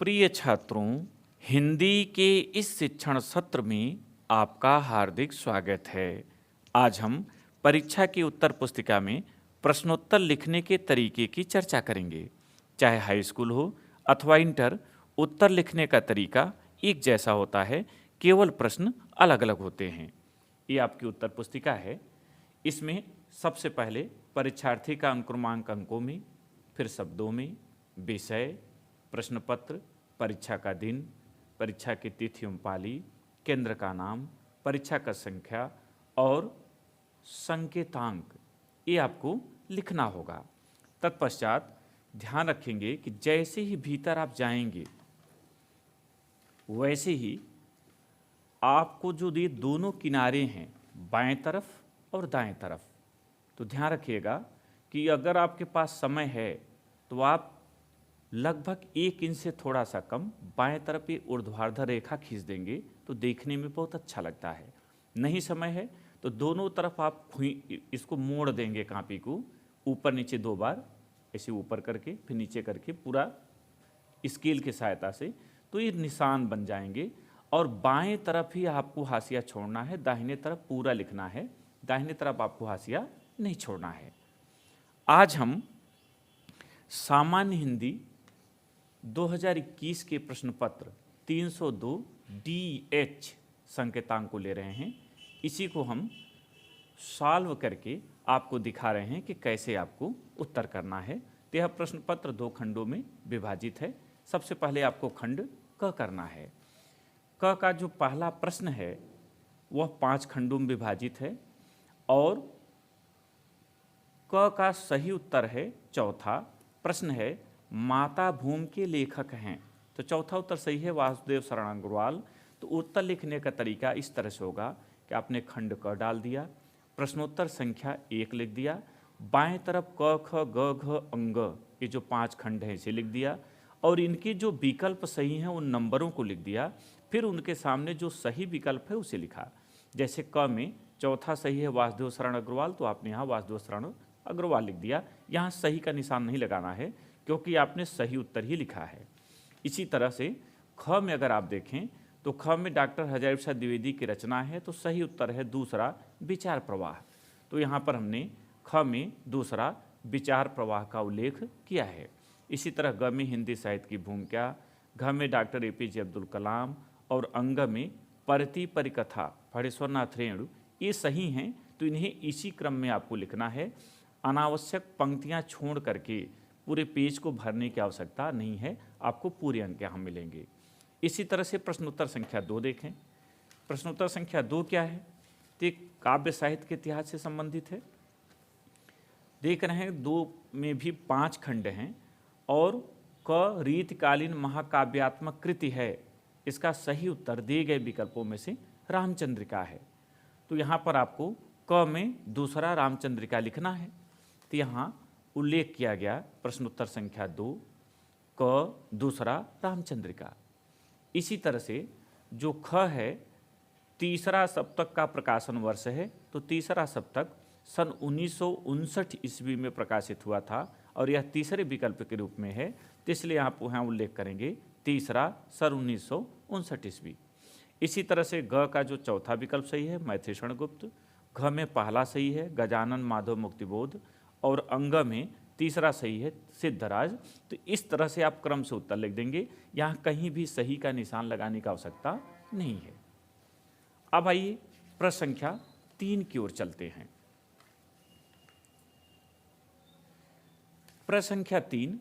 प्रिय छात्रों, हिंदी के इस शिक्षण सत्र में आपका हार्दिक स्वागत है। आज हम परीक्षा की उत्तर पुस्तिका में प्रश्नोत्तर लिखने के तरीके की चर्चा करेंगे। चाहे हाई स्कूल हो अथवा इंटर, उत्तर लिखने का तरीका एक जैसा होता है, केवल प्रश्न अलग अलग होते हैं। ये आपकी उत्तर पुस्तिका है। इसमें सबसे पहले परीक्षार्थी का अंक अंकों में, फिर शब्दों में, विषय, प्रश्न पत्र, परीक्षा का दिन, परीक्षा की तिथि एवं पाली, केंद्र का नाम, परीक्षा का संख्या और संकेतांक, ये आपको लिखना होगा। तत्पश्चात ध्यान रखेंगे कि जैसे ही भीतर आप जाएंगे वैसे ही आपको जो ये दोनों किनारे हैं, बाएं तरफ और दाएं तरफ, तो ध्यान रखिएगा कि अगर आपके पास समय है तो आप लगभग 1 इंच से थोड़ा सा कम बाएं तरफ ये ऊर्ध्वाधर रेखा खींच देंगे तो देखने में बहुत अच्छा लगता है। नहीं समय है तो दोनों तरफ आप इसको मोड़ देंगे, कापी को ऊपर नीचे 2 बार, ऐसे ऊपर करके फिर नीचे करके पूरा स्केल की सहायता से, तो ये निशान बन जाएंगे। और बाएं तरफ ही आपको हाशिया छोड़ना है, दाहिने तरफ पूरा लिखना है, दाहिने तरफ आपको हाशिया नहीं छोड़ना है। आज हम सामान्य हिंदी 2021 के प्रश्न पत्र 302 DH संकेतांक को ले रहे हैं। इसी को हम सॉल्व करके आपको दिखा रहे हैं कि कैसे आपको उत्तर करना है। तो यह प्रश्न पत्र 2 खंडों में विभाजित है। सबसे पहले आपको खंड क करना है। क का जो पहला प्रश्न है वह 5 खंडों में विभाजित है और क का सही उत्तर है चौथा। प्रश्न है माता भूमि के लेखक हैं, तो चौथा उत्तर सही है वासुदेव शरण अग्रवाल। तो उत्तर लिखने का तरीका इस तरह से होगा कि आपने खंड क डाल दिया, प्रश्नोत्तर संख्या 1 लिख दिया, बाएं तरफ क ख ग घ अंग, ये जो 5 खंड हैं इसे लिख दिया और इनके जो विकल्प सही हैं उन नंबरों को लिख दिया। फिर उनके सामने जो सही विकल्प है उसे लिखा। जैसे क में चौथा सही है वासुदेव शरण अग्रवाल, तो आपने यहाँ वासुदेव शरण अग्रवाल लिख दिया। यहाँ सही का निशान नहीं लगाना है क्योंकि आपने सही उत्तर ही लिखा है। इसी तरह से ख में अगर आप देखें तो ख में डॉक्टर हजारी प्रसाद द्विवेदी की रचना है, तो सही उत्तर है दूसरा विचार प्रवाह। तो यहाँ पर हमने ख में दूसरा विचार प्रवाह का उल्लेख किया है। इसी तरह ग में हिंदी साहित्य की भूमिका, घ में डॉक्टर APJ अब्दुल कलाम और अंग में परति परिकथा फणीश्वरनाथ रेणु, ये सही हैं। तो इन्हें इसी क्रम में आपको लिखना है। अनावश्यक पंक्तियाँ छोड़ करके पूरे पेज को भरने की आवश्यकता नहीं है, आपको पूरे अंक यहाँ मिलेंगे। इसी तरह से प्रश्नोत्तर संख्या 2 देखें। प्रश्नोत्तर संख्या 2 क्या है? तो एक काव्य साहित्य के इतिहास से संबंधित है। देख रहे हैं 2 में भी 5 खंड हैं और क रीतिकालीन महाकाव्यात्मक कृति है। इसका सही उत्तर दिए गए विकल्पों में से रामचंद्रिका है। तो यहाँ पर आपको क में दूसरा रामचंद्रिका लिखना है। तो यहाँ उल्लेख किया गया प्रश्नोत्तर संख्या 2 क दूसरा रामचंद्रिका। इसी तरह से जो ख है, तीसरा सप्तक का प्रकाशन वर्ष है, तो तीसरा सप्तक सन 1959 ईस्वी में प्रकाशित हुआ था और यह तीसरे विकल्प के रूप में है, तो इसलिए आप यहाँ उल्लेख करेंगे तीसरा सन 1959 ईस्वी। इसी तरह से ग का जो चौथा विकल्प सही है मैथिषण गुप्त, घ में पहला सही है गजानन माधव मुक्तिबोध और अंग में तीसरा सही है सिद्धराज। तो इस तरह से आप क्रम से उत्तर लिख देंगे, यहाँ कहीं भी सही का निशान लगाने की आवश्यकता नहीं है। अब आइए प्रश्न संख्या 3 की ओर चलते हैं। प्रश्न संख्या 3,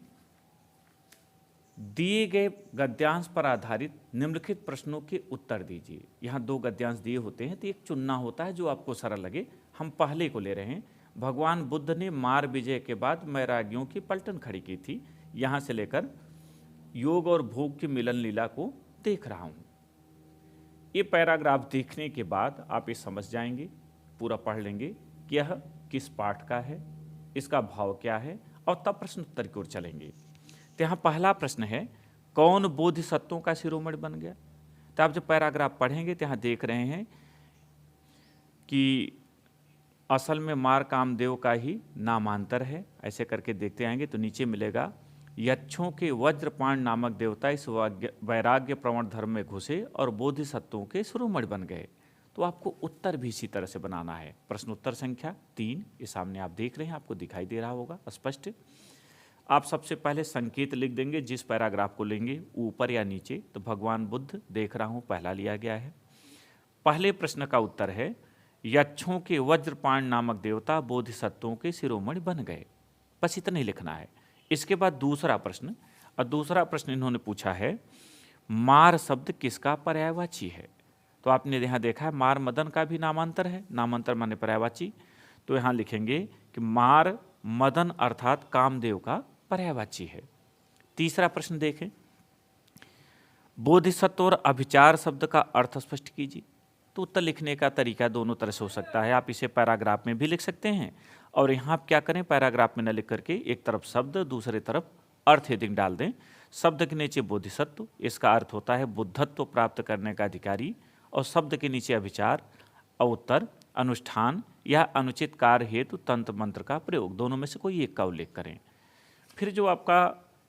दिए गए गद्यांश पर आधारित निम्नलिखित प्रश्नों के उत्तर दीजिए। यहाँ 2 गद्यांश दिए होते हैं तो एक चुनना होता है जो आपको सरल लगे। हम पहले को ले रहे हैं। भगवान बुद्ध ने मार विजय के बाद वैरागियों की पलटन खड़ी की थी। यहाँ से लेकर योग और भोग की मिलन लीला को देख रहा हूँ। ये पैराग्राफ देखने के बाद आप ये समझ जाएंगे, पूरा पढ़ लेंगे कि यह किस पाठ का है, इसका भाव क्या है, और तब प्रश्न उत्तर की ओर चलेंगे। तो यहाँ पहला प्रश्न है, कौन बोधिसत्वों का शिरोमणि बन गया? तो आप जब पैराग्राफ पढ़ेंगे तो यहाँ देख रहे हैं कि असल में मार कामदेव का ही नामांतर है। ऐसे करके देखते आएंगे तो नीचे मिलेगा यक्षों के वज्रपाण नामक देवता इस वैराग्य प्रवण धर्म में घुसे और बोधिसत्वों के शिरोमणि बन गए। तो आपको उत्तर भी इसी तरह से बनाना है। प्रश्न उत्तर संख्या 3 ये सामने आप देख रहे हैं, आपको दिखाई दे रहा होगा स्पष्ट। आप सबसे पहले संकेत लिख देंगे जिस पैराग्राफ को लेंगे, ऊपर या नीचे। तो भगवान बुद्ध देख रहा हूँ पहला लिया गया है। पहले प्रश्न का उत्तर है यक्षों के वज्रपाण नामक देवता बोधिसत्वों के शिरोमणि बन गए, बस इतना ही लिखना है। इसके बाद दूसरा प्रश्न, और दूसरा प्रश्न इन्होंने पूछा है मार शब्द किसका पर्यायवाची है। तो आपने यहाँ देखा है मार मदन का भी नामांतर है, नामांतर माने पर्यायवाची। तो यहाँ लिखेंगे कि मार मदन अर्थात कामदेव का पर्यायवाची है। तीसरा प्रश्न देखें, बोधिसत्व और अभिचार शब्द का अर्थ स्पष्ट कीजिए। तो उत्तर लिखने का तरीका दोनों तरह से हो सकता है। आप इसे पैराग्राफ में भी लिख सकते हैं, और यहाँ आप क्या करें, पैराग्राफ में न लिख करके एक तरफ शब्द दूसरे तरफ अर्थ हेडिंग डाल दें। शब्द के नीचे बोधिसत्व, इसका अर्थ होता है बुद्धत्व प्राप्त करने का अधिकारी, और शब्द के नीचे अभिचार और उत्तर अनुष्ठान या अनुचित कार्य हेतु तंत्र मंत्र का प्रयोग, दोनों में से कोई एक का उल्लेख करें। फिर जो आपका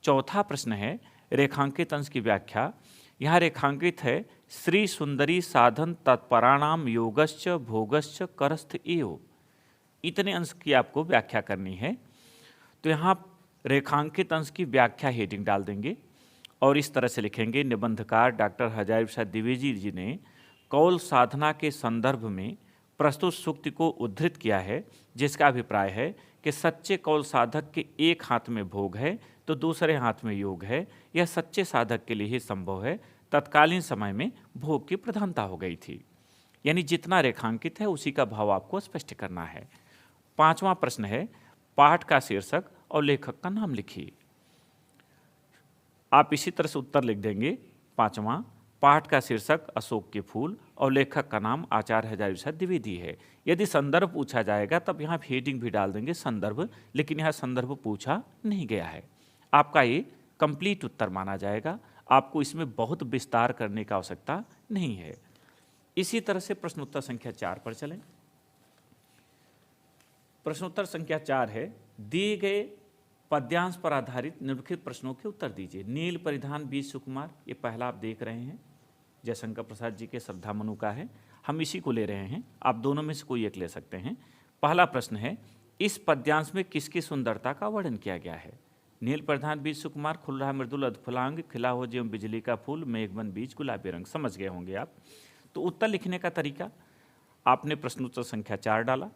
चौथा प्रश्न है रेखांकित अंश की व्याख्या, यहाँ रेखांकित है श्री सुंदरी साधन तत्पराणाम योगश्च भोगश्च करस्थ एव, इतने अंश की आपको व्याख्या करनी है। तो यहाँ रेखांकित अंश की व्याख्या हेडिंग डाल देंगे और इस तरह से लिखेंगे, निबंधकार डॉक्टर हजारी प्रसाद द्विवेदी जी ने कौल साधना के संदर्भ में प्रस्तुत सूक्ति को उद्धृत किया है, जिसका अभिप्राय है कि सच्चे कौल साधक के एक हाथ में भोग है तो दूसरे हाथ में योग है। यह सच्चे साधक के लिए ही संभव है। तत्कालीन समय में भोग की प्रधानता हो गई थी। यानी जितना रेखांकित है उसी का भाव आपको स्पष्ट करना है। पांचवा प्रश्न है पाठ का शीर्षक और लेखक का नाम लिखिए। आप इसी तरह से उत्तर लिख देंगे। पांचवा, पाठ का शीर्षक अशोक के फूल और लेखक का नाम आचार्य हजारी प्रसाद द्विवेदी है। यदि संदर्भ पूछा जाएगा तब यहाँ हेडिंग भी डाल देंगे संदर्भ, लेकिन यहाँ संदर्भ पूछा नहीं गया है। आपका ये कंप्लीट उत्तर माना जाएगा, आपको इसमें बहुत विस्तार करने की आवश्यकता नहीं है। इसी तरह से प्रश्नोत्तर संख्या 4 पर चलें। प्रश्नोत्तर संख्या 4 है, दिए गए पद्यांश पर आधारित निम्नलिखित प्रश्नों के उत्तर दीजिए। नील परिधान बीज सुकुमार, ये पहला आप देख रहे हैं, जयशंकर प्रसाद जी के श्रद्धा मनु का है, हम इसी को ले रहे हैं। आप दोनों में से कोई एक ले सकते हैं। पहला प्रश्न है, इस पद्यांश में किसकी सुंदरता का वर्णन किया गया है। नील परिधान बीज सुकुमार, खुल रहा मृदुल अधफुलांग, खिला हो ज्यों बिजली का फूल, मेघबन बीज गुलाबी रंग। समझ गए होंगे आप। तो उत्तर लिखने का तरीका, आपने प्रश्नोत्तर संख्या 4 डाला,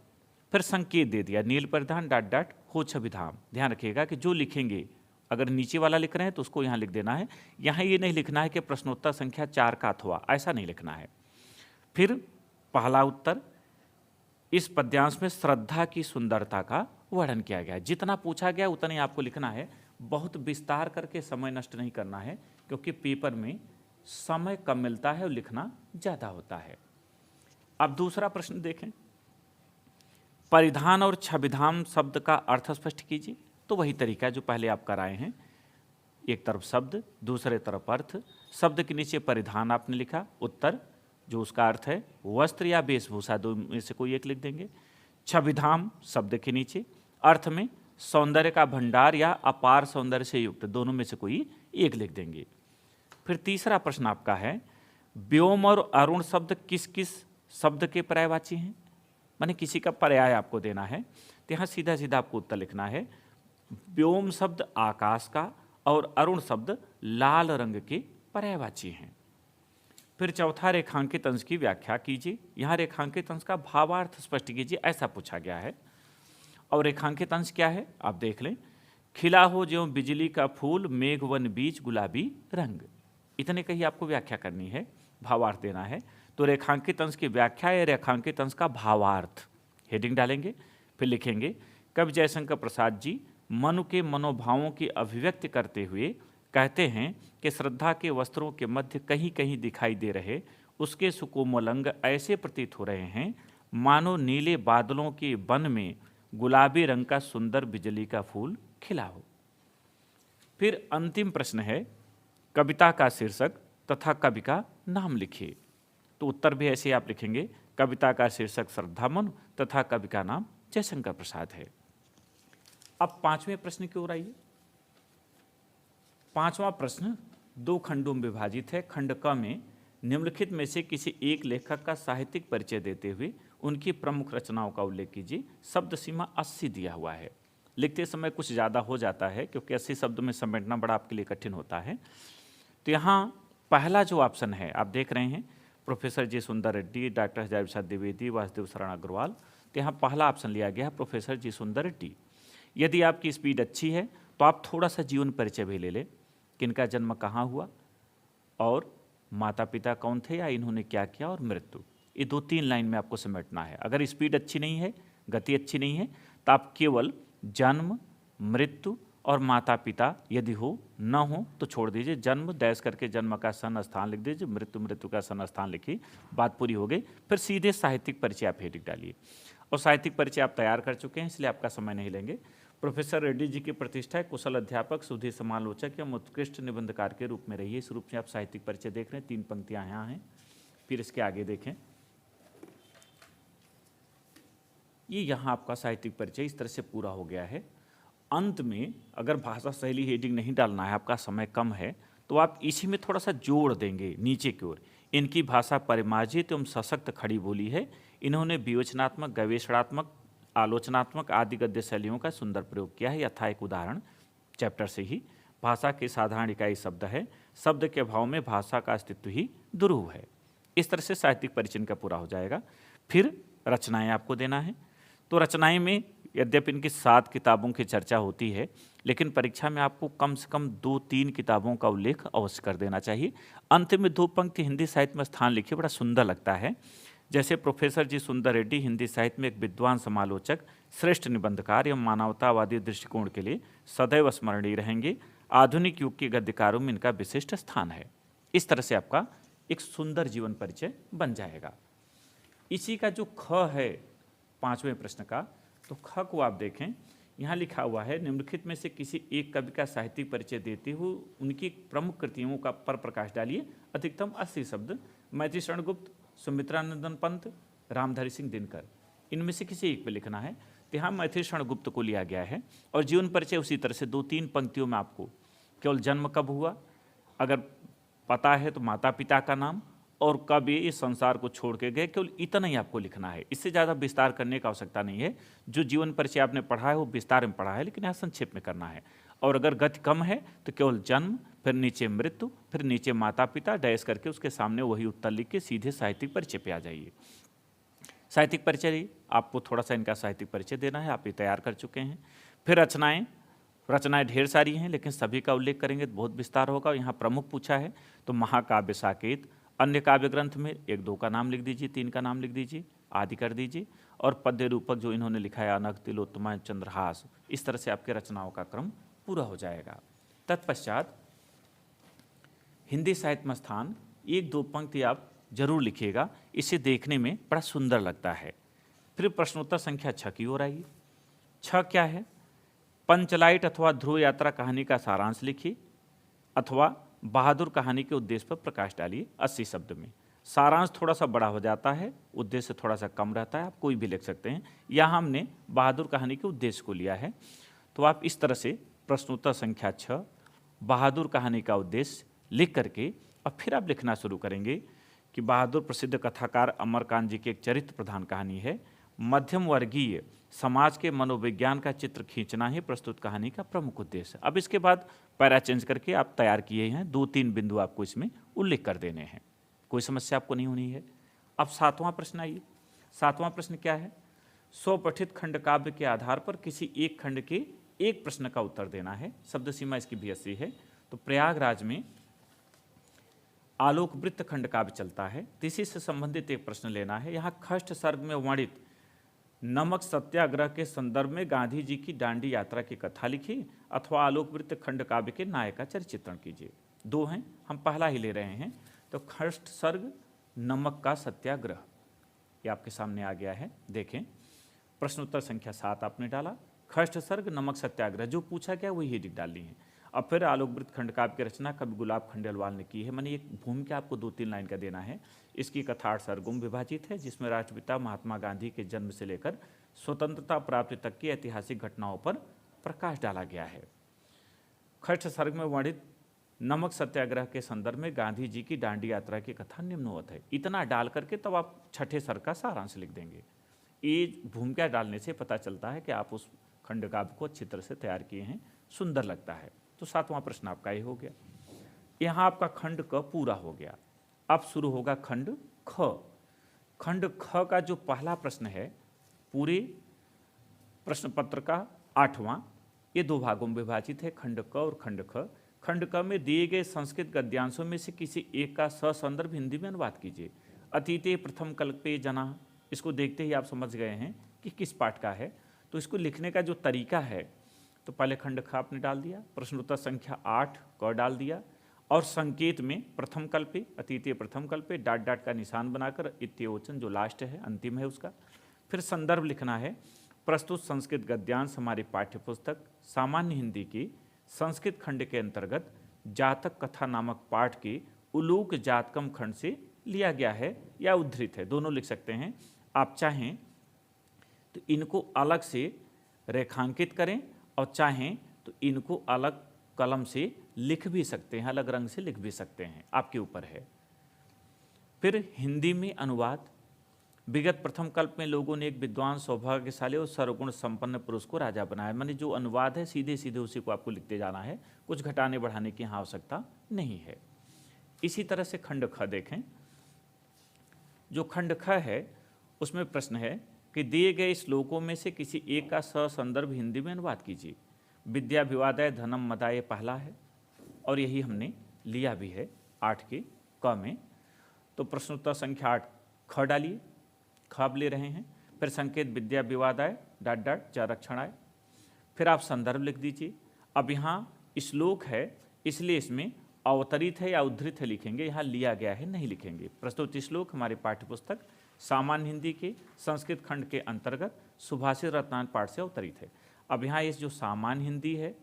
फिर संकेत दे दिया नील परिधान डॉट डॉट हो छवि धाम। ध्यान रखिएगा कि जो लिखेंगे, अगर नीचे वाला लिख रहे हैं तो उसको यहाँ लिख देना है। यहाँ ये नहीं लिखना है कि प्रश्नोत्तर संख्या 4 का अथवा, ऐसा नहीं लिखना है। फिर पहला उत्तर, इस पद्यांश में श्रद्धा की सुंदरता का वर्णन किया गया है। जितना पूछा गया उतना ही आपको लिखना है, बहुत विस्तार करके समय नष्ट नहीं करना है, क्योंकि पेपर में समय कम मिलता है और लिखना ज़्यादा होता है। अब दूसरा प्रश्न देखें, परिधान और छविधाम शब्द का अर्थ स्पष्ट कीजिए। तो वही तरीका जो पहले आप कराए हैं, एक तरफ शब्द दूसरे तरफ अर्थ। शब्द के नीचे परिधान आपने लिखा, उत्तर जो उसका अर्थ है वस्त्र या वेशभूषा, दो में से कोई एक लिख देंगे। छविधाम शब्द के नीचे अर्थ में सौंदर्य का भंडार या अपार सौंदर्य से युक्त, दोनों में से कोई एक लिख देंगे। फिर तीसरा प्रश्न आपका है, व्योम और अरुण शब्द किस किस शब्द के पर्यायवाची हैं, माने किसी का पर्याय आपको देना है। तो यहाँ सीधा सीधा आपको उत्तर लिखना है, व्योम शब्द आकाश का और अरुण शब्द लाल रंग के पर्यायवाची हैं। फिर चौथा, रेखांकित अंश की व्याख्या कीजिए। यहाँ रेखांकित अंश का भावार्थ स्पष्ट कीजिए, ऐसा पूछा गया है। और रेखांकित अंश क्या है आप देख लें, खिला हो ज्यों बिजली का फूल, मेघवन बीज गुलाबी रंग। इतने का ही आपको व्याख्या करनी है, भावार्थ देना है। तो रेखांकित अंश की व्याख्या या रेखांकित अंश का भावार्थ हेडिंग डालेंगे। फिर लिखेंगे, कवि जयशंकर प्रसाद जी मनु के मनोभावों की अभिव्यक्ति करते हुए कहते हैं कि श्रद्धा के वस्त्रों के मध्य कहीं कहीं दिखाई दे रहे उसके सुकोमल अंग ऐसे प्रतीत हो रहे हैं मानो नीले बादलों के वन में गुलाबी रंग का सुंदर बिजली का फूल खिला हो। फिर अंतिम प्रश्न है, कविता का शीर्षक तथा कवि का नाम लिखिए। तो उत्तर भी ऐसे आप लिखेंगे, कविता का शीर्षक श्रद्धा मनु तथा कवि का नाम जयशंकर प्रसाद है। अब 5वें प्रश्न की ओर आइए। पांचवा प्रश्न दो खंडों में विभाजित है। खंड क में निम्नलिखित में से किसी एक लेखक का साहित्यिक परिचय देते हुए उनकी प्रमुख रचनाओं का उल्लेख कीजिए। शब्द सीमा 80 दिया हुआ है। लिखते समय कुछ ज़्यादा हो जाता है क्योंकि 80 शब्द में समेटना बड़ा आपके लिए कठिन होता है। तो यहाँ पहला जो ऑप्शन है आप देख रहे हैं, प्रोफेसर जी सुंदर रेड्डी, डॉक्टर हजारी प्रसाद द्विवेदी, वासुदेव शरण अग्रवाल। तो यहाँ पहला ऑप्शन लिया गया है प्रोफेसर जी सुंदर रेड्डी। यदि आपकी स्पीड अच्छी है तो आप थोड़ा सा जीवन परिचय भी ले लें, किनका जन्म कहाँ हुआ और माता पिता कौन थे या इन्होंने क्या किया और मृत्यु। ये 2-3 लाइन में आपको समेटना है। अगर स्पीड अच्छी नहीं है, गति अच्छी नहीं है, तो आप केवल जन्म, मृत्यु और माता पिता यदि हो न हो तो छोड़ दीजिए। जन्म डैश करके जन्म का सन स्थान लिख दीजिए, मृत्यु मृत्यु का सन स्थान लिखिए, बात पूरी हो गई। फिर सीधे साहित्यिक परिचय आप हेडिंग डालिए। और साहित्यिक परिचय आप तैयार कर चुके हैं इसलिए आपका समय नहीं लेंगे। प्रोफेसर रेड्डी जी की प्रतिष्ठा है कुशल अध्यापक, सुधीर समालोचक या उत्कृष्ट निबंधकार के रूप में रही है। इस रूप में आप साहित्यिक परिचय देख रहे हैं। 3 पंक्तियां यहाँ हैं। फिर इसके आगे देखें, ये यहाँ आपका साहित्यिक परिचय इस तरह से पूरा हो गया है। अंत में अगर भाषा शैली हेडिंग नहीं डालना है, आपका समय कम है, तो आप इसी में थोड़ा सा जोड़ देंगे नीचे की ओर। इनकी भाषा परिमार्जित एवं सशक्त खड़ी बोली है। इन्होंने विवेचनात्मक, गवेषणात्मक, आलोचनात्मक आदि गद्य शैलियों का सुंदर प्रयोग किया है। यथा एक उदाहरण चैप्टर से ही, भाषा की साधारण इकाई शब्द है, शब्द के अभाव में भाषा का अस्तित्व ही दुरूह है। इस तरह से साहित्यिक परिचय का पूरा हो जाएगा। फिर रचनाएं आपको देना है। तो रचनाएं में यद्यपि इनकी 7 किताबों की चर्चा होती है, लेकिन परीक्षा में आपको कम से कम 2-3 किताबों का उल्लेख अवश्य कर देना चाहिए। अंत में 2 पंक्ति हिंदी साहित्य में स्थान लिखिए, बड़ा सुंदर लगता है। जैसे प्रोफेसर जी सुंदर रेड्डी हिंदी साहित्य में एक विद्वान समालोचक, श्रेष्ठ निबंधकार एवं मानवतावादी दृष्टिकोण के लिए सदैव स्मरणीय रहेंगे। आधुनिक युग के गद्यकारों में इनका विशिष्ट स्थान है। इस तरह से आपका एक सुंदर जीवन परिचय बन जाएगा। इसी का जो ख है 5वें प्रश्न का, तो ख को आप देखें, यहाँ लिखा हुआ है निम्नलिखित में से किसी एक कवि का साहित्यिक परिचय देते हुए उनकी प्रमुख कृतियों का पर प्रकाश डालिए। अधिकतम 80 शब्द। मैत्री शरण गुप्त, सुमित्रानंदन पंत, रामधारी सिंह दिनकर, इनमें से किसी एक पे लिखना है। तो यहाँ मैत्री शरण गुप्त को लिया गया है। और जीवन परिचय उसी तरह से 2-3 पंक्तियों में आपको केवल जन्म कब हुआ, अगर पता है तो माता पिता का नाम, और कब ये इस संसार को छोड़ के गए, केवल इतना ही आपको लिखना है। इससे ज़्यादा विस्तार करने का आवश्यकता नहीं है। जो जीवन परिचय आपने पढ़ा है वो विस्तार में पढ़ा है, लेकिन यहाँ संक्षेप में करना है। और अगर गति कम है तो केवल जन्म, फिर नीचे मृत्यु, फिर नीचे माता पिता, डैश करके उसके सामने वही उत्तर लिख के सीधे साहित्यिक परिचय पे आ जाइए। साहित्यिक परिचय आपको थोड़ा सा इनका साहित्यिक परिचय देना है, आप ये तैयार कर चुके हैं। फिर रचनाएं ढेर सारी हैं, लेकिन सभी का उल्लेख करेंगे तो बहुत विस्तार होगा। यहाँ प्रमुख पूछा है तो महाकाव्य साकेत, अन्य काव्य ग्रंथ में 1-2 का नाम लिख दीजिए, 3 का नाम लिख दीजिए, आदि कर दीजिए। और पद्य रूपक जो इन्होंने लिखा है अनघ, तिलोत्तमा, चंद्रहास, इस तरह से आपके रचनाओं का क्रम पूरा हो जाएगा। तत्पश्चात हिंदी साहित्य में स्थान 1-2 पंक्ति आप जरूर लिखिएगा, इसे देखने में बड़ा सुंदर लगता है। फिर प्रश्नोत्तर संख्या 6 की ओर आइए। 6 क्या है? पंचलाइट अथवा ध्रुव यात्रा कहानी का सारांश लिखिए, अथवा बहादुर कहानी के उद्देश्य पर प्रकाश डालिए 80 शब्द में। सारांश थोड़ा सा बड़ा हो जाता है, उद्देश्य थोड़ा सा कम रहता है, आप कोई भी लिख सकते हैं। यहाँ हमने बहादुर कहानी के उद्देश्य को लिया है। तो आप इस तरह से प्रश्नोत्तर संख्या 6 बहादुर कहानी का उद्देश्य लिख करके और फिर आप लिखना शुरू करेंगे कि बहादुर प्रसिद्ध कथाकार अमरकांत जी की एक चरित्र प्रधान कहानी है। मध्यम वर्गीय समाज के मनोविज्ञान का चित्र खींचना ही प्रस्तुत कहानी का प्रमुख उद्देश्य। अब इसके बाद पैरा चेंज करके आप तैयार किए हैं, 2-3 बिंदु आपको इसमें उल्लेख कर देने हैं, कोई समस्या आपको नहीं होनी है। अब 7वां प्रश्न आइए। 7वां प्रश्न क्या है? स्वपठित खंड काव्य के आधार पर किसी एक खंड के एक प्रश्न का उत्तर देना है। शब्द सीमा इसकी भी 80 है। तो प्रयागराज में आलोक वृत्त खंड काव्य चलता है, तो इसी से संबंधित एक प्रश्न लेना है। यहाँ खष्ट सर्ग में वर्णित नमक सत्याग्रह के संदर्भ में गांधी जी की दांडी यात्रा की कथा लिखिए, अथवा आलोक वृत्त खंड काव्य के नायक का चरित्र चित्रण कीजिए। 2 हैं, हम पहला ही ले रहे हैं। तो खष्ट सर्ग नमक का सत्याग्रह ये आपके सामने आ गया है। देखें, प्रश्नोत्तर संख्या 7 आपने डाला, खष्ट सर्ग नमक सत्याग्रह, जो पूछा गया वही हेडिंग डालनी है। अब फिर आलोक वृत्त खंड काव्य की रचना कवि गुलाब खंडेलवाल ने की है। मैंने एक भूमिका आपको 2-3 लाइन का देना है। इसकी कथा 8 सर्गों में विभाजित है, जिसमें राष्ट्रपिता महात्मा गांधी के जन्म से लेकर स्वतंत्रता प्राप्ति तक की ऐतिहासिक घटनाओं पर प्रकाश डाला गया है। खष्ट सर्ग में वर्णित नमक सत्याग्रह के संदर्भ में गांधी जी की दांडी यात्रा की कथा निम्नवत है। इतना डाल करके तब आप छठे सर का सारांश लिख देंगे। ये भूमिका डालने से पता चलता है कि आप उस खंड काव्य को अच्छी तरह से तैयार किए हैं, सुंदर लगता है। तो 7वां प्रश्न आपका ये हो गया। यहाँ आपका खंड क पूरा हो गया। अब शुरू होगा खंड ख। खंड ख का जो पहला प्रश्न है पूरे प्रश्न पत्र का 8वां, ये 2 भागों में विभाजित है, खंड क और खंड ख। खंड क में दिए गए संस्कृत गद्यांशों में से किसी एक का ससंदर्भ हिंदी में अनुवाद कीजिए। अतीते प्रथम कल्पे जना, इसको देखते ही आप समझ गए हैं कि किस पाठ का है। तो इसको लिखने का जो तरीका है, तो पहले खंड ख आपने डाल दिया, प्रश्नोत्तर संख्या 8 क डाल दिया, और संकेत में प्रथम कल्पे, अतीतीय प्रथम कल्पे, डाट डाट का निशान बनाकर इत्योवचन जो लास्ट है, अंतिम है उसका। फिर संदर्भ लिखना है, प्रस्तुत संस्कृत गद्यांश हमारी पाठ्यपुस्तक सामान्य हिंदी की संस्कृत खंड के अंतर्गत जातक कथा नामक पाठ के उलूक जातकम खंड से लिया गया है या उद्धृत है, दोनों लिख सकते हैं। आप चाहें तो इनको अलग से रेखांकित करें और चाहें तो इनको अलग कलम से लिख भी सकते हैं, अलग रंग से लिख भी सकते हैं, आपके ऊपर है। फिर हिंदी में अनुवाद। विगत प्रथम कल्प में लोगों ने एक विद्वान, सौभाग्यशाली और सर्वगुण संपन्न पुरुष को राजा बनाया। माने जो अनुवाद है सीधे सीधे उसी को आपको लिखते जाना है, कुछ घटाने बढ़ाने की यहाँ आवश्यकता नहीं है। इसी तरह से खंड ख देखें। जो खंड ख है उसमें प्रश्न है कि दिए गए श्लोकों में से किसी एक का ससंदर्भ हिंदी में अनुवाद कीजिए। विद्या विवादय धनम मदाय पहला है और यही हमने लिया भी है 8 के क में। तो प्रश्नोत्तर संख्या 8 ख डालिए, ख आप ले रहे हैं। फिर संकेत विद्या विवादाय डाट डाट च रक्षणाय। फिर आप संदर्भ लिख दीजिए। अब यहाँ श्लोक है इसलिए इसमें अवतरित है या उद्धृत है लिखेंगे, यहाँ लिया गया है नहीं लिखेंगे। प्रस्तुत श्लोक हमारी पाठ्यपुस्तक सामान्य हिंदी के संस्कृत खंड के अंतर्गत सुभाषित रत्नान पाठ से अवतरित है। अब यहाँ ये जो सामान्य हिंदी है,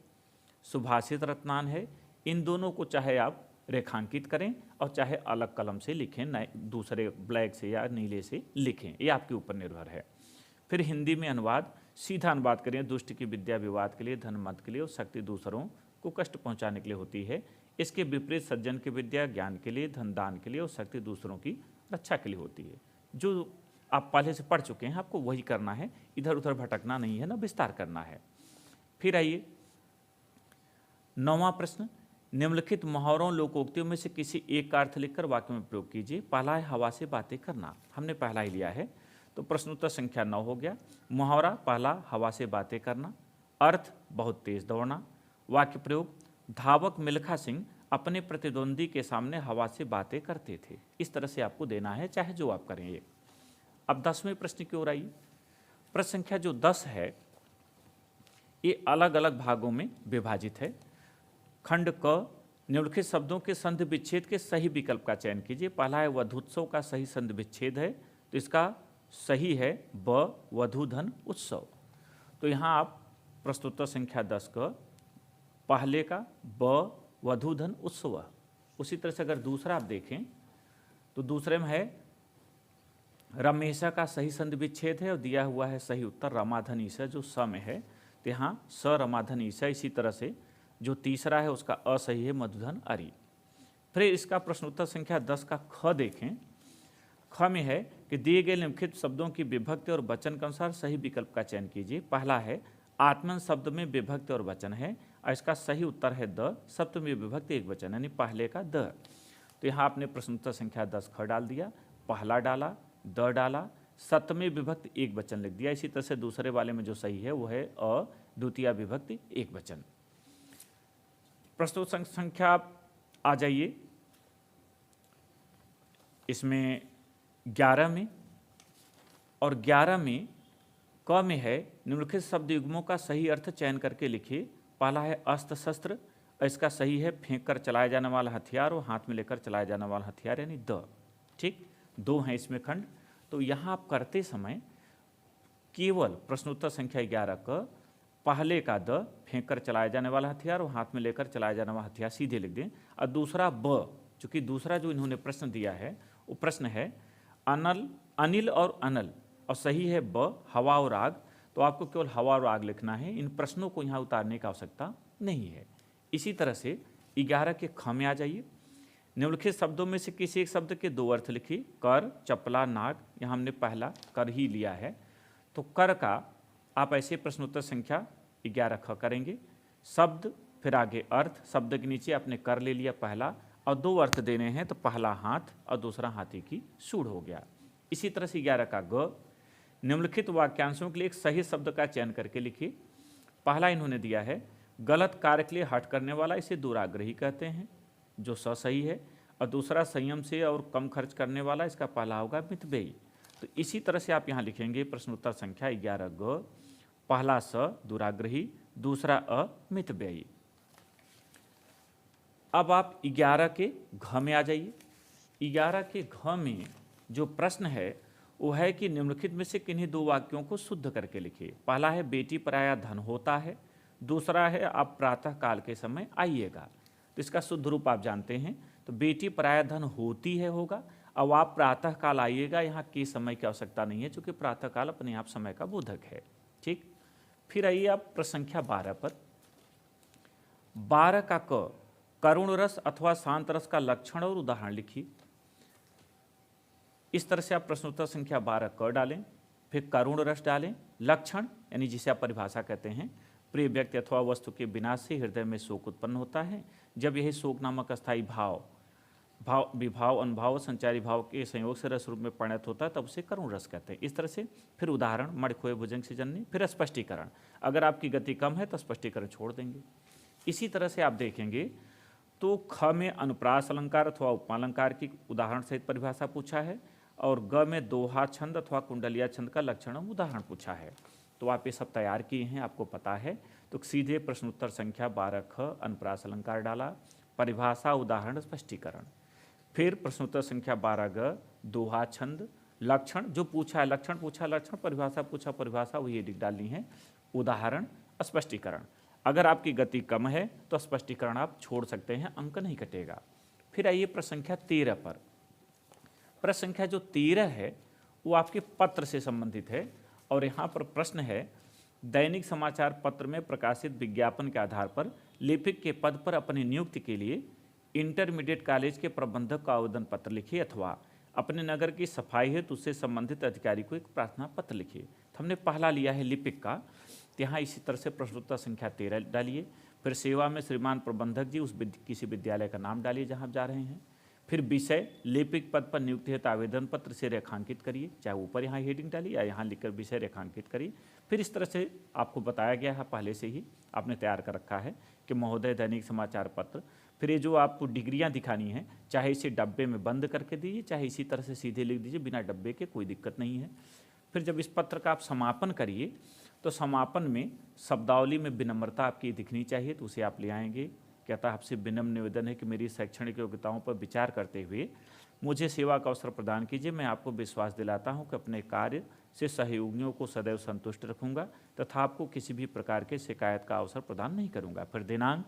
सुभाषित रत्नान है, इन दोनों को चाहे आप रेखांकित करें और चाहे अलग कलम से लिखें, नए दूसरे ब्लैक से या नीले से लिखें, ये आपके ऊपर निर्भर है। फिर हिंदी में अनुवाद, सीधा अनुवाद करें। दुष्ट की विद्या विवाद के लिए, धन मत के लिए और शक्ति दूसरों को कष्ट पहुंचाने के लिए होती है। इसके विपरीत सज्जन की विद्या ज्ञान के लिए, धन दान के लिए और शक्ति दूसरों की रक्षा के लिए होती है। जो आप पहले से पढ़ चुके हैं आपको वही करना है, इधर उधर भटकना नहीं है, ना विस्तार करना है। फिर आइए 9वां प्रश्न, निम्नलिखित मुहावरों लोकोक्तियों में से किसी एक का अर्थ लिखकर वाक्य में प्रयोग कीजिए। पहला है हवा से बातें करना, हमने पहला ही लिया है, तो प्रश्नोत्तर संख्या 9 हो गया। मुहावरा पहला हवा से बातें करना। अर्थ बहुत तेज दौड़ना। वाक्य प्रयोग, धावक मिल्खा सिंह अपने प्रतिद्वंदी के सामने हवा से बातें करते थे। इस तरह से आपको देना है, चाहे जो आप करें ये। अब 10वें प्रश्न की ओर आइए। प्रश्न संख्या जो 10 है ये अलग अलग भागों में विभाजित है। खंड क, निम्नलिखित शब्दों के संधि विच्छेद के सही विकल्प का चयन कीजिए। पहला है वधुत्सव का सही संधि विच्छेद है, तो इसका सही है ब वधुधन उत्सव। तो यहाँ आप प्रश्नोत्तर संख्या 10 का पहले का ब वधुधन उत्सव। उसी तरह से अगर दूसरा आप देखें तो दूसरे में है रमेशा का सही संधि विच्छेद है और दिया हुआ है सही उत्तर रमाधन ईसा जो स में है, तो यहाँ स रमाधन ईसा। इसी तरह से जो तीसरा है उसका असही है मधुधन अरि। फिर इसका प्रश्नोत्तर संख्या 10 का ख देखें। ख में है कि दिए गए निम्नलिखित शब्दों की विभक्ति और वचन के अनुसार सही विकल्प का चयन कीजिए। पहला है आत्मन शब्द में विभक्ति और वचन है और इसका सही उत्तर है द, सप्तमी विभक्ति एक वचन यानी पहले का द। तो यहाँ आपने प्रश्नोत्तर संख्या 10 ख डाल दिया, पहला डाला, द डाला, सप्तमी विभक्ति एक वचन लिख दिया। इसी तरह से दूसरे वाले में जो सही है वो है अ, द्वितीय विभक्ति एक वचन। प्रश्नोत्तर संख्या आ जाइए इसमें 11 में, और 11 में क में है निम्नलिखित शब्द युग्मों का सही अर्थ चयन करके लिखिए। पहला है अस्त्र शस्त्र, इसका सही है फेंक कर चलाया जाने वाला हथियार और हाथ में लेकर चलाया जाने वाला हथियार यानी द। ठीक, 2 हैं इसमें खंड। तो यहाँ आप करते समय केवल प्रश्नोत्तर संख्या 11 का पहले का द फेंक कर चलाया जाने वाला हथियार और हाथ में लेकर चलाया जाने वाला हथियार सीधे लिख दें। और दूसरा ब, चूँकि दूसरा जो इन्होंने प्रश्न दिया है वो प्रश्न है अनल, अनिल और अनल, और सही है ब हवा और आग, तो आपको केवल हवा और आग लिखना है। इन प्रश्नों को यहाँ उतारने की आवश्यकता नहीं है। इसी तरह से 11 के ख में आ जाइए। निम्नलिखित शब्दों में से किसी एक शब्द के दो अर्थ लिखिए। कर, चपला, नाग। यहाँ हमने पहला कर ही लिया है, तो कर का आप ऐसे प्रश्नोत्तर संख्या 11 ख करेंगे। शब्द, फिर आगे अर्थ, शब्द के नीचे आपने कर ले लिया पहला, और दो अर्थ देने हैं तो पहला हाथ और दूसरा हाथी की सूंड हो गया। इसी तरह से 11 का ग। निम्नलिखित वाक्यांशों के लिए एक सही शब्द का चयन करके लिखिए। पहला इन्होंने दिया है गलत कार्य के लिए हट करने वाला, इसे दुराग्रही कहते हैं, जो सही है। और दूसरा संयम से और कम खर्च करने वाला, इसका पहला होगा मितव्ययी। तो इसी तरह से आप यहाँ लिखेंगे प्रश्नोत्तर संख्या 11 ग, पहला स दुराग्रही, दूसरा अ मितव्ययी। अब आप 11 के घ में आ जाइए। 11 के घ में जो प्रश्न है वो है कि निम्नलिखित में से किन्हीं दो वाक्यों को शुद्ध करके लिखिए। पहला है बेटी पराया धन होता है, दूसरा है आप प्रातः काल के समय आइएगा। तो इसका शुद्ध रूप आप जानते हैं, तो बेटी पराया धन होती है होगा, अब आप प्रातः काल आइएगा, यहाँ के समय की आवश्यकता नहीं है क्योंकि प्रातः काल अपने आप समय का बोधक है। ठीक, फिर आइए आप प्रश्न संख्या 12 पर। 12 का क, करुण रस अथवा शांत रस का लक्षण और उदाहरण लिखिए। इस तरह से आप प्रश्नोत्तर संख्या 12 क डालें, फिर करुण रस डालें। लक्षण यानी जिसे आप परिभाषा कहते हैं, प्रिय व्यक्ति अथवा वस्तु के विनाश से हृदय में शोक उत्पन्न होता है। जब यही शोक नामक अस्थायी विभाव अनुभाव संचारी भाव के संयोग से रस रूप में परिणत होता है, तब उसे करुण रस कहते हैं। इस तरह से फिर उदाहरण, मण खोए भुजंग से जननी। फिर स्पष्टीकरण, अगर आपकी गति कम है तो स्पष्टीकरण छोड़ देंगे। इसी तरह से आप देखेंगे तो ख में अनुप्रास अलंकार अथवा उपमालंकार की उदाहरण सहित परिभाषा पूछा है, और ग में दोहा छंद अथवा कुंडलिया छंद का लक्षण उदाहरण पूछा है। तो आप ये सब तैयार किए हैं, आपको पता है। तो सीधे प्रश्नोत्तर संख्या 12 ख अनुप्रास अलंकार डाला, परिभाषा, उदाहरण, स्पष्टीकरण। फिर प्रश्नोत्तर संख्या 12 ग दोहा छंद, लक्षण जो पूछा है, लक्षण पूछा, लक्षण, परिभाषा पूछा, परिभाषा, वही एडिक डालनी है, उदाहरण, स्पष्टीकरण। अगर आपकी गति कम है तो स्पष्टीकरण आप छोड़ सकते हैं, अंक नहीं कटेगा। फिर आइए प्रश्न संख्या 13 पर। प्रश्न संख्या जो 13 है वो आपके पत्र से संबंधित है, और यहाँ पर प्रश्न है दैनिक समाचार पत्र में प्रकाशित विज्ञापन के आधार पर लेखक के पद पर अपनी नियुक्ति के लिए इंटरमीडिएट कॉलेज के प्रबंधक का आवेदन पत्र लिखिए, अथवा अपने नगर की सफाई हेतु उससे संबंधित अधिकारी को एक प्रार्थना पत्र लिखिए। तो हमने पहला लिया है लिपिक का, तो यहाँ इसी तरह से प्रश्नोत्तर संख्या 13 डालिए। फिर सेवा में श्रीमान प्रबंधक जी, उस किसी विद्यालय का नाम डालिए जहाँ आप जा रहे हैं। फिर विषय, लिपिक पद पर नियुक्ति हेतु आवेदन पत्र से रेखांकित करिए, चाहे ऊपर यहाँ हेडिंग डालिए या यहाँ लिखकर विषय रेखांकित करिए। फिर इस तरह से आपको बताया गया है, पहले से ही आपने तैयार कर रखा है कि महोदय दैनिक समाचार पत्र। फिर ये जो आपको डिग्रियां दिखानी है, चाहे इसे डब्बे में बंद करके दीजिए, चाहे इसी तरह से सीधे लिख दीजिए, बिना डब्बे के, कोई दिक्कत नहीं है। फिर जब इस पत्र का आप समापन करिए तो समापन में शब्दावली में विनम्रता आपकी दिखनी चाहिए, तो उसे आप ले आएंगे। कहता है आपसे विनम्र निवेदन है कि मेरी शैक्षणिक योग्यताओं पर विचार करते हुए मुझे सेवा का अवसर प्रदान कीजिए। मैं आपको विश्वास दिलाता हूं कि अपने कार्य से सहयोगियों को सदैव संतुष्ट रखूंगा तथा आपको किसी भी प्रकार के शिकायत का अवसर प्रदान नहीं करूंगा। फिर दिनांक,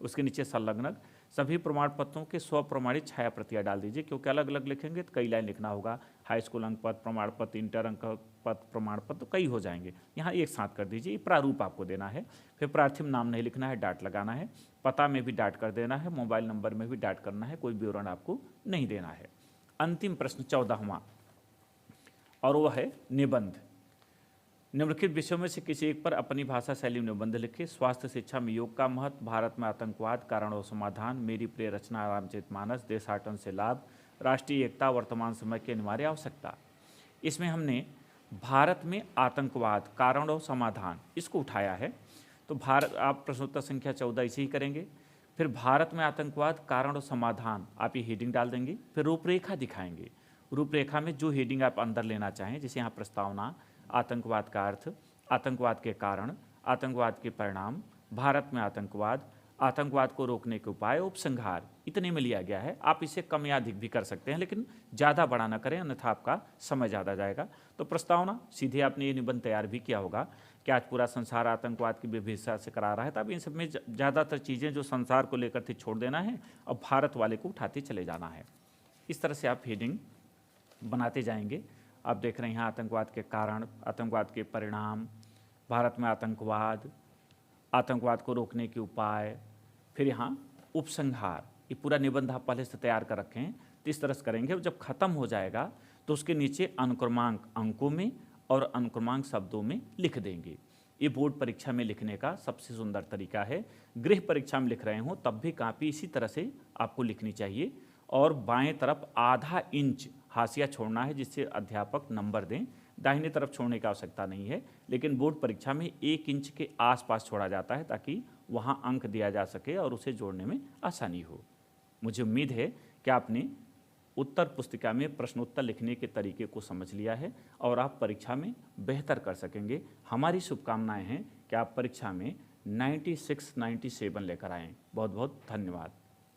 उसके नीचे संलग्नक, सभी प्रमाण पत्रों के स्वप्रमाणित छाया प्रतियां डाल दीजिए, क्योंकि अलग अलग लिखेंगे तो कई लाइन लिखना होगा। हाई स्कूल अंक पत्र प्रमाण पत्र, इंटर अंक पत्र प्रमाण पत्र, कई हो जाएंगे, यहाँ एक साथ कर दीजिए। ये प्रारूप आपको देना है। फिर प्रार्थी नाम नहीं लिखना है, डाट लगाना है। पता में भी डाट कर देना है, मोबाइल नंबर में भी डाट करना है, कोई विवरण आपको नहीं देना है। अंतिम प्रश्न 14वां, और वह है निबंध। निम्नलिखित विषयों में से किसी एक पर अपनी भाषा शैली में निबंध लिखिए। स्वास्थ्य शिक्षा में योग का महत्व, भारत में आतंकवाद, कारण और समाधान, मेरी प्रिय रचना रामचरितमानस, देशाटन से लाभ, राष्ट्रीय एकता, वर्तमान समय की अनिवार्य आवश्यकता। इसमें हमने भारत में आतंकवाद, कारण और समाधान, इसको उठाया है। तो भारत, आप प्रश्नोत्तर संख्या 14 इसे ही करेंगे। फिर भारत में आतंकवाद, कारण और समाधान, आप ये हेडिंग डाल देंगे। फिर रूपरेखा दिखाएंगे। रूपरेखा में जो हेडिंग आप अंदर लेना चाहें, जैसे यहाँ प्रस्तावना, आतंकवाद का अर्थ, आतंकवाद के कारण, आतंकवाद के परिणाम, भारत में आतंकवाद, आतंकवाद को रोकने के उपाय, उपसंहार, इतने में लिया गया है। आप इसे कम या अधिक भी कर सकते हैं, लेकिन ज़्यादा बड़ा ना करें, अन्यथा आपका समय ज़्यादा जाएगा। तो प्रस्तावना, सीधे आपने ये निबंध तैयार भी किया होगा कि आज पूरा संसार आतंकवाद की विभीषिका से करा रहा है। तब इन सब में ज़्यादातर चीज़ें जो संसार को लेकर थी छोड़ देना है और भारत वाले को उठाते चले जाना है। इस तरह से आप हेडिंग बनाते जाएंगे। आप देख रहे हैं यहाँ आतंकवाद के कारण, आतंकवाद के परिणाम, भारत में आतंकवाद, आतंकवाद को रोकने के उपाय, फिर यहाँ उपसंहार, ये पूरा निबंध आप पहले से तैयार कर रखें, तो इस तरह से करेंगे। और जब खत्म हो जाएगा तो उसके नीचे अनुक्रमांक अंकों में और अनुक्रमांक शब्दों में लिख देंगे। ये बोर्ड परीक्षा में लिखने का सबसे सुंदर तरीका है। गृह परीक्षा में लिख रहे हो तब भी कापी इसी तरह से आपको लिखनी चाहिए, और बाएं तरफ आधा इंच हाशिया छोड़ना है जिससे अध्यापक नंबर दें। दाहिने तरफ छोड़ने की आवश्यकता नहीं है, लेकिन बोर्ड परीक्षा में 1 इंच के आसपास छोड़ा जाता है ताकि वहां अंक दिया जा सके और उसे जोड़ने में आसानी हो। मुझे उम्मीद है कि आपने उत्तर पुस्तिका में प्रश्नोत्तर लिखने के तरीके को समझ लिया है और आप परीक्षा में बेहतर कर सकेंगे। हमारी शुभकामनाएं हैं कि आप परीक्षा में 96, 97 लेकर आएँ। बहुत बहुत धन्यवाद।